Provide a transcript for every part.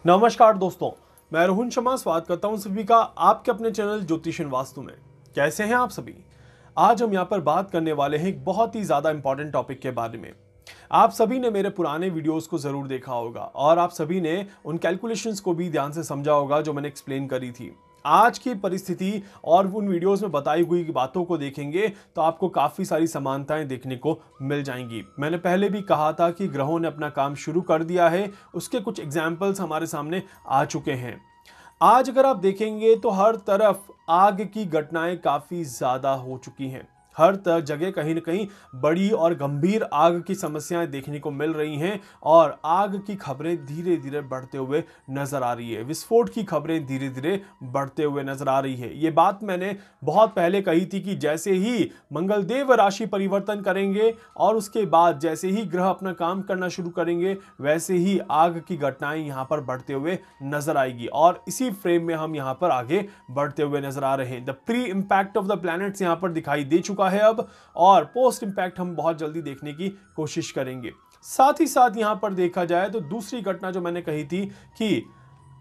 नमस्कार दोस्तों, मैं रोहन शर्मा स्वागत करता हूं सभी का आपके अपने चैनल ज्योतिषन वास्तु में। कैसे हैं आप सभी? आज हम यहां पर बात करने वाले हैं एक बहुत ही ज़्यादा इंपॉर्टेंट टॉपिक के बारे में। आप सभी ने मेरे पुराने वीडियोस को ज़रूर देखा होगा और आप सभी ने उन कैलकुलेशंस को भी ध्यान से समझा होगा जो मैंने एक्सप्लेन करी थी। आज की परिस्थिति और उन वीडियोस में बताई हुई बातों को देखेंगे तो आपको काफ़ी सारी समानताएं देखने को मिल जाएंगी। मैंने पहले भी कहा था कि ग्रहों ने अपना काम शुरू कर दिया है, उसके कुछ एग्जाम्पल्स हमारे सामने आ चुके हैं। आज अगर आप देखेंगे तो हर तरफ आग की घटनाएं काफ़ी ज़्यादा हो चुकी हैं। हर जगह कहीं ना कहीं बड़ी और गंभीर आग की समस्याएं देखने को मिल रही हैं और आग की खबरें धीरे धीरे बढ़ते हुए नजर आ रही है। विस्फोट की खबरें धीरे धीरे बढ़ते हुए नजर आ रही है। ये बात मैंने बहुत पहले कही थी कि जैसे ही मंगलदेव राशि परिवर्तन करेंगे और उसके बाद जैसे ही ग्रह अपना काम करना शुरू करेंगे वैसे ही आग की घटनाएं यहाँ पर बढ़ते हुए नजर आएगी और इसी फ्रेम में हम यहाँ पर आगे बढ़ते हुए नजर आ रहे हैं। The pre impact of the planets यहाँ पर दिखाई दे चुका है अब, और पोस्ट इंपैक्ट हम बहुत जल्दी देखने की कोशिश करेंगे। साथ ही साथ यहां पर देखा जाए तो दूसरी घटना जो मैंने कही थी कि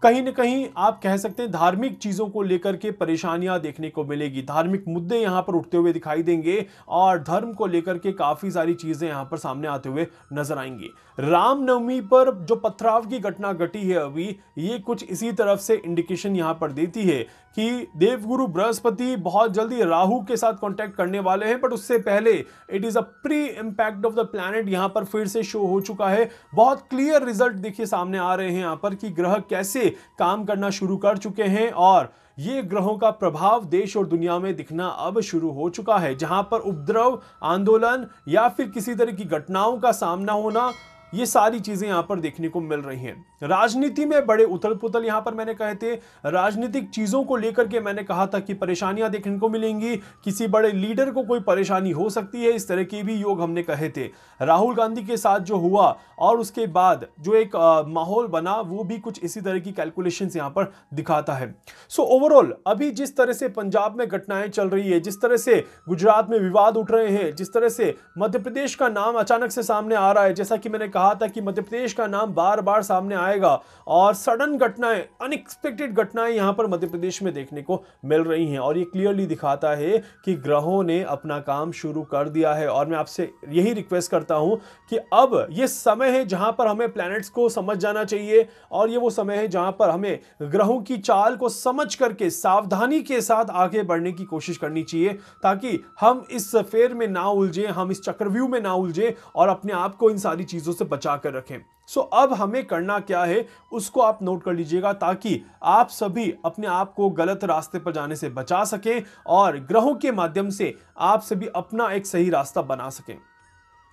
कहीं ना कहीं आप कह सकते हैं धार्मिक चीजों को लेकर के परेशानियां देखने को मिलेगी। धार्मिक मुद्दे यहां पर उठते हुए दिखाई देंगे और धर्म को लेकर के काफी सारी चीजें यहां पर सामने आते हुए नजर आएंगी। रामनवमी पर जो पथराव की घटना घटी है अभी, ये कुछ इसी तरफ से इंडिकेशन यहां पर देती है कि देवगुरु बृहस्पति बहुत जल्दी राहु के साथ कांटेक्ट करने वाले हैं, बट उससे पहले it is a pre impact of the planet यहां पर फिर से शो हो चुका है। बहुत क्लियर रिजल्ट देखिए सामने आ रहे हैं यहां पर कि ग्रह कैसे काम करना शुरू कर चुके हैं और ये ग्रहों का प्रभाव देश और दुनिया में दिखना अब शुरू हो चुका है। जहां पर उपद्रव, आंदोलन या फिर किसी तरह की घटनाओं का सामना होना, ये सारी चीजें यहां पर देखने को मिल रही हैं। राजनीति में बड़े उथल पुथल यहां पर मैंने कहे थे, राजनीतिक चीजों को लेकर के मैंने कहा था कि परेशानियां देखने को मिलेंगी, किसी बड़े लीडर को कोई परेशानी हो सकती है, इस तरह के भी योग हमने कहे थे। राहुल गांधी के साथ जो हुआ और उसके बाद जो एक माहौल बना वो भी कुछ इसी तरह की कैलकुलेशंस यहां पर दिखाता है। सो ओवरऑल अभी जिस तरह से पंजाब में घटनाएं चल रही है, जिस तरह से गुजरात में विवाद उठ रहे हैं, जिस तरह से मध्य प्रदेश का नाम अचानक से सामने आ रहा है, जैसा कि मैंने कहा था कि मध्य प्रदेश का नाम बार बार सामने आएगा और सडन घटनाएं, अनएक्सपेक्टेड घटनाएं यहां पर मध्य प्रदेश में देखने को मिल रही हैं और ये क्लियरली दिखाता है कि ग्रहों ने अपना काम शुरू कर दिया है। और मैं आपसे यही रिक्वेस्ट करता हूं कि अब ये समय है जहां पर हमें प्लैनेट्स को समझ जाना चाहिए और ये वो समय है जहां पर हमें ग्रहों की चाल को समझ करके सावधानी के साथ आगे बढ़ने की कोशिश करनी चाहिए, ताकि हम इस फेर में ना उलझे, हम इस चक्रव्यूह में ना उलझे और अपने आप को इन सारी चीजों से बचा कर रखें। सो अब हमें करना क्या है उसको आप नोट कर लीजिएगा, ताकि आप सभी अपने आप को गलत रास्ते पर जाने से बचा सकें और ग्रहों के माध्यम से आप सभी अपना एक सही रास्ता बना सकें।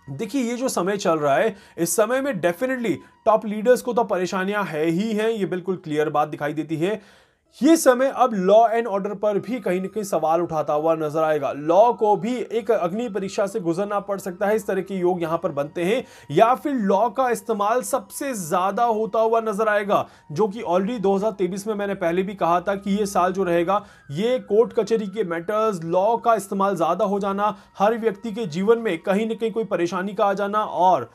देखिए, ये जो समय चल रहा है, इस समय में डेफिनेटली टॉप लीडर्स को तो परेशानियां है ही हैं, ये बिल्कुल क्लियर बात दिखाई देती है। ये समय अब लॉ एंड ऑर्डर पर भी कहीं ना कहीं सवाल उठाता हुआ नजर आएगा। लॉ को भी एक अग्नि परीक्षा से गुजरना पड़ सकता है, इस तरह के योग यहां पर बनते हैं, या फिर लॉ का इस्तेमाल सबसे ज्यादा होता हुआ नजर आएगा, जो कि ऑलरेडी 2023 में मैंने पहले भी कहा था कि ये साल जो रहेगा ये कोर्ट कचहरी के मैटर्स, लॉ का इस्तेमाल ज्यादा हो जाना, हर व्यक्ति के जीवन में कहीं ना कहीं कोई परेशानी का आ जाना और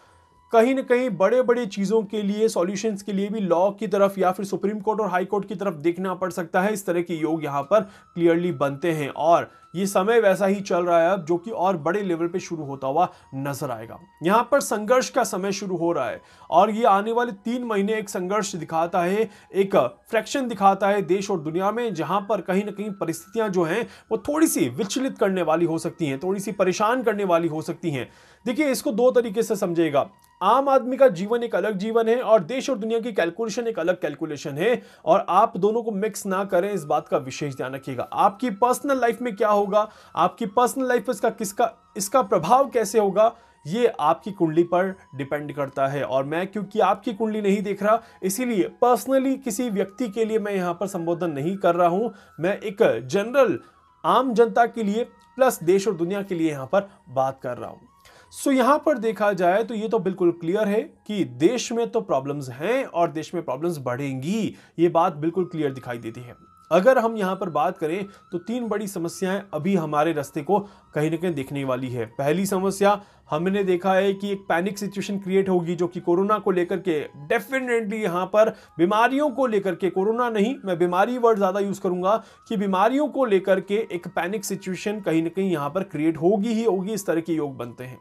कहीं ना कहीं बड़े बड़े चीजों के लिए, सॉल्यूशंस के लिए भी लॉ की तरफ या फिर सुप्रीम कोर्ट और हाई कोर्ट की तरफ देखना पड़ सकता है। इस तरह के योग यहां पर क्लियरली बनते हैं और ये समय वैसा ही चल रहा है अब, जो कि और बड़े लेवल पे शुरू होता हुआ नजर आएगा। यहां पर संघर्ष का समय शुरू हो रहा है और ये आने वाले 3 महीने एक संघर्ष दिखाता है, एक फ्रैक्शन दिखाता है देश और दुनिया में, जहां पर कहीं ना कहीं परिस्थितियां जो हैं वो थोड़ी सी विचलित करने वाली हो सकती हैं, थोड़ी सी परेशान करने वाली हो सकती हैं। देखिए, इसको 2 तरीके से समझेगा। आम आदमी का जीवन एक अलग जीवन है और देश और दुनिया की कैलकुलेशन एक अलग कैलकुलेशन है, और आप दोनों को मिक्स ना करें, इस बात का विशेष ध्यान रखिएगा। आपकी पर्सनल लाइफ में क्या होगा, आपकी पर्सनल लाइफ पर इसका प्रभाव कैसे होगा, ये आपकी कुंडली पर डिपेंड करता है। और मैं क्योंकि आपकी कुंडली नहीं देख रहा, इसीलिए पर्सनली किसी व्यक्ति के लिए मैं यहां पर संबोधन नहीं कर रहा हूं। मैं एक जनरल आम जनता के लिए प्लस देश और दुनिया के लिए यहां पर बात कर रहा हूं। सो यहां पर देखा जाए तो ये तो बिल्कुल क्लियर है कि देश में तो प्रॉब्लम्स हैं और देश में प्रॉब्लम्स बढ़ेंगी, ये बात बिल्कुल क्लियर दिखाई देती है। अगर हम यहाँ पर बात करें तो 3 बड़ी समस्याएं अभी हमारे रास्ते को कहीं ना कहीं दिखने वाली है। पहली समस्या हमने देखा है कि एक पैनिक सिचुएशन क्रिएट होगी जो कि कोरोना को लेकर के डेफिनेटली यहाँ पर बीमारियों को लेकर के, कोरोना नहीं, मैं बीमारी वर्ड ज़्यादा यूज़ करूंगा, कि बीमारियों को लेकर के एक पैनिक सिचुएशन कहीं ना कहीं यहाँ पर क्रिएट होगी ही होगी। इस तरह के योग बनते हैं।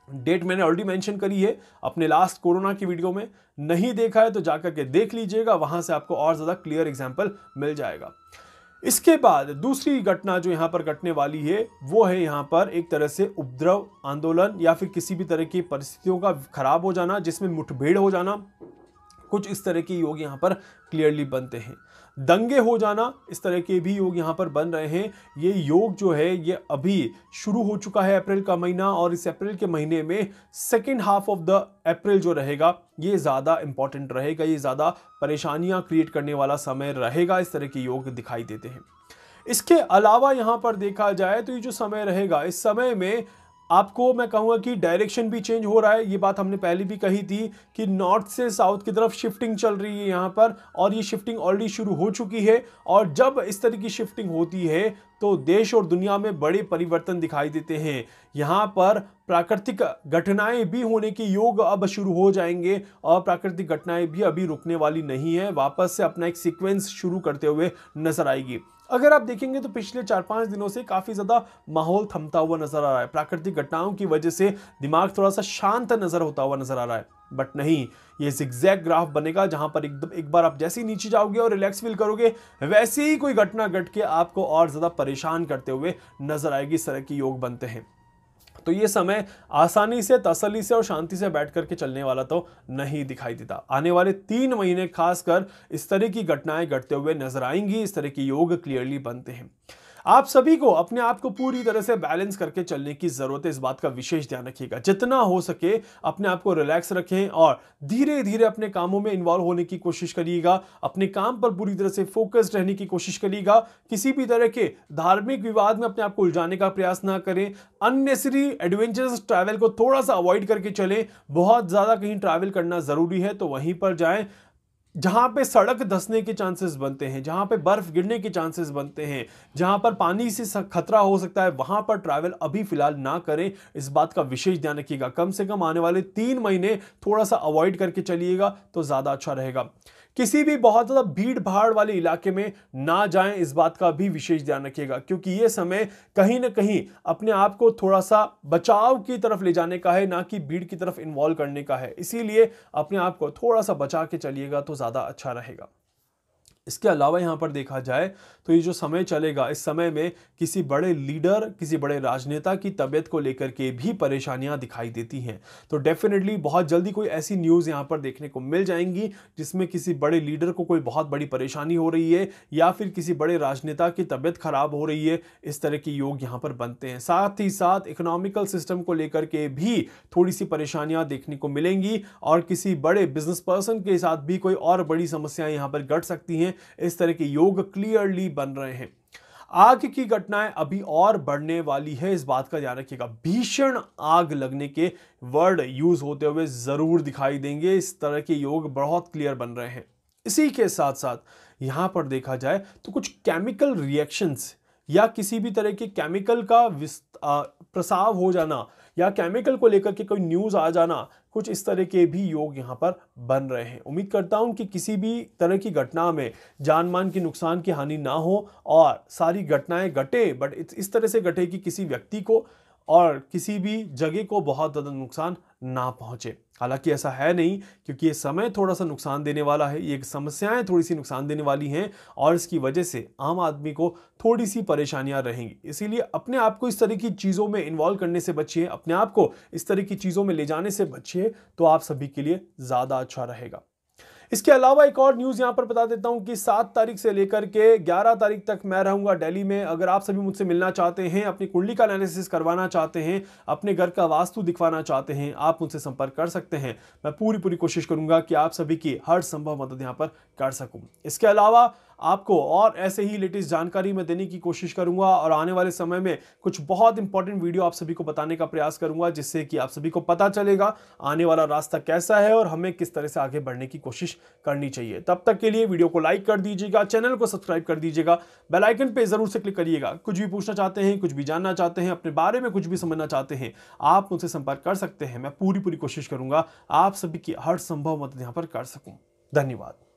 डेट मैंने ऑलरेडी मेंशन करी है अपने लास्ट कोरोना की वीडियो में, नहीं देखा है तो जाकर के देख लीजिएगा, वहां से आपको और ज्यादा क्लियर एग्जांपल मिल जाएगा। इसके बाद दूसरी घटना जो यहां पर घटने वाली है वो है यहां पर एक तरह से उपद्रव, आंदोलन या फिर किसी भी तरह की परिस्थितियों का खराब हो जाना, जिसमें मुठभेड़ हो जाना। कुछ इस तरह के योग यहां पर क्लियरली बनते हैं। दंगे हो जाना, इस तरह के भी योग यहां पर बन रहे हैं। ये योग जो है ये अभी शुरू हो चुका है, अप्रैल का महीना, और इस अप्रैल के महीने में second half of the April जो रहेगा ये ज़्यादा इंपॉर्टेंट रहेगा, ये ज़्यादा परेशानियां क्रिएट करने वाला समय रहेगा। इस तरह के योग दिखाई देते हैं। इसके अलावा यहां पर देखा जाए तो ये जो समय रहेगा, इस समय में आपको मैं कहूंगा कि डायरेक्शन भी चेंज हो रहा है। ये बात हमने पहले भी कही थी कि नॉर्थ से साउथ की तरफ शिफ्टिंग चल रही है यहाँ पर, और ये शिफ्टिंग ऑलरेडी शुरू हो चुकी है। और जब इस तरह की शिफ्टिंग होती है तो देश और दुनिया में बड़े परिवर्तन दिखाई देते हैं। यहाँ पर प्राकृतिक घटनाएं भी होने के योग अब शुरू हो जाएंगे, और प्राकृतिक घटनाएं भी अभी रुकने वाली नहीं है, वापस से अपना एक सीक्वेंस शुरू करते हुए नजर आएगी। अगर आप देखेंगे तो पिछले 4-5 दिनों से काफी ज्यादा माहौल थमता हुआ नजर आ रहा है। प्राकृतिक घटनाओं की वजह से दिमाग थोड़ा सा शांत नजर होता हुआ नजर आ रहा है, बट नहीं, ये जिगजैग ग्राफ बनेगा जहां पर एकदम एक बार आप जैसे ही नीचे जाओगे और रिलैक्स फील करोगे, वैसे ही कोई घटना घट के आपको और ज्यादा परेशान करते हुए नजर आएगी। इस तरह के योग बनते हैं। तो ये समय आसानी से, तसल्ली से और शांति से बैठ करके चलने वाला तो नहीं दिखाई देता। आने वाले 3 महीने खासकर इस तरह की घटनाएं घटते हुए नजर आएंगी। इस तरह के योग क्लियरली बनते हैं। आप सभी को अपने आप को पूरी तरह से बैलेंस करके चलने की जरूरत है। इस बात का विशेष ध्यान रखिएगा। जितना हो सके अपने आप को रिलैक्स रखें और धीरे धीरे अपने कामों में इन्वॉल्व होने की कोशिश करिएगा। अपने काम पर पूरी तरह से फोकस्ड रहने की कोशिश करिएगा। किसी भी तरह के धार्मिक विवाद में अपने आप को उलझाने का प्रयास ना करें। अननेसेसरी एडवेंचरस ट्रैवल को थोड़ा सा अवॉइड करके चलें। बहुत ज्यादा कहीं ट्रैवल करना जरूरी है तो वहीं पर जाएं जहां पे सड़क धंसने के चांसेस बनते हैं, जहां पे बर्फ गिरने के चांसेस बनते हैं, जहां पर पानी से खतरा हो सकता है, वहां पर ट्रैवल अभी फिलहाल ना करें। इस बात का विशेष ध्यान रखिएगा। कम से कम आने वाले 3 महीने थोड़ा सा अवॉइड करके चलिएगा तो ज्यादा अच्छा रहेगा। किसी भी बहुत ज्यादा भीड़ भाड़ वाले इलाके में ना जाएं, इस बात का भी विशेष ध्यान रखिएगा, क्योंकि यह समय कहीं ना कहीं अपने आप को थोड़ा सा बचाव की तरफ ले जाने का है, ना कि भीड़ की तरफ इन्वॉल्व करने का है। इसीलिए अपने आप को थोड़ा सा बचा के चलिएगा तो ज्यादा अच्छा रहेगा। इसके अलावा यहां पर देखा जाए तो ये जो समय चलेगा, इस समय में किसी बड़े लीडर, किसी बड़े राजनेता की तबीयत को लेकर के भी परेशानियां दिखाई देती हैं। तो डेफिनेटली बहुत जल्दी कोई ऐसी न्यूज़ यहां पर देखने को मिल जाएंगी जिसमें किसी बड़े लीडर को कोई बहुत बड़ी परेशानी हो रही है या फिर किसी बड़े राजनेता की तबीयत खराब हो रही है। इस तरह के योग यहां पर बनते हैं। साथ ही साथ इकोनॉमिकल सिस्टम को लेकर के भी थोड़ी सी परेशानियां देखने को मिलेंगी और किसी बड़े बिजनेस पर्सन के साथ भी कोई और बड़ी समस्याएं यहां पर घट सकती हैं। इस तरह के योग क्लियरली बन रहे हैं। आग की घटनाएं अभी और बढ़ने वाली है, इस बात का ध्यान रखिएगा। भीषण आग लगने के वर्ड यूज होते हुए जरूर दिखाई देंगे। इस तरह के योग बहुत क्लियर बन रहे हैं। इसी के साथ साथ यहां पर देखा जाए तो कुछ केमिकल रिएक्शंस या किसी भी तरह के केमिकल का प्रसाव हो जाना या केमिकल को लेकर के कोई न्यूज आ जाना, कुछ इस तरह के भी योग यहां पर बन रहे हैं। उम्मीद करता हूं कि किसी भी तरह की घटना में जान मान की नुकसान की हानि ना हो और सारी घटनाएं घटे, बट इस तरह से घटे कि किसी व्यक्ति को और किसी भी जगह को बहुत ज़्यादा नुकसान ना पहुंचे। हालांकि ऐसा है नहीं, क्योंकि ये समय थोड़ा सा नुकसान देने वाला है, ये समस्याएं थोड़ी सी नुकसान देने वाली हैं और इसकी वजह से आम आदमी को थोड़ी सी परेशानियां रहेंगी। इसीलिए अपने आप को इस तरह की चीज़ों में इन्वॉल्व करने से बचिए, अपने आप को इस तरह की चीज़ों में ले जाने से बचिए, तो आप सभी के लिए ज़्यादा अच्छा रहेगा। इसके अलावा एक और न्यूज़ यहां पर बता देता हूं कि 7 तारीख से लेकर के 11 तारीख तक मैं रहूंगा दिल्ली में। अगर आप सभी मुझसे मिलना चाहते हैं, अपनी कुंडली का एनालिसिस करवाना चाहते हैं, अपने घर का वास्तु दिखवाना चाहते हैं, आप मुझसे संपर्क कर सकते हैं। मैं पूरी कोशिश करूंगा कि आप सभी की हर संभव मदद यहां पर कर सकूं। इसके अलावा आपको और ऐसे ही लेटेस्ट जानकारी मैं देने की कोशिश करूंगा और आने वाले समय में कुछ बहुत इंपॉर्टेंट वीडियो आप सभी को बताने का प्रयास करूंगा, जिससे कि आप सभी को पता चलेगा आने वाला रास्ता कैसा है और हमें किस तरह से आगे बढ़ने की कोशिश करनी चाहिए। तब तक के लिए वीडियो को लाइक कर दीजिएगा, चैनल को सब्सक्राइब कर दीजिएगा, बेल आइकन पे जरूर से क्लिक करिएगा। कुछ भी पूछना चाहते हैं, कुछ भी जानना चाहते हैं, अपने बारे में कुछ भी समझना चाहते हैं, आप मुझसे संपर्क कर सकते हैं। मैं पूरी कोशिश करूंगा आप सभी की हर संभव मदद यहां पर कर सकूं। धन्यवाद।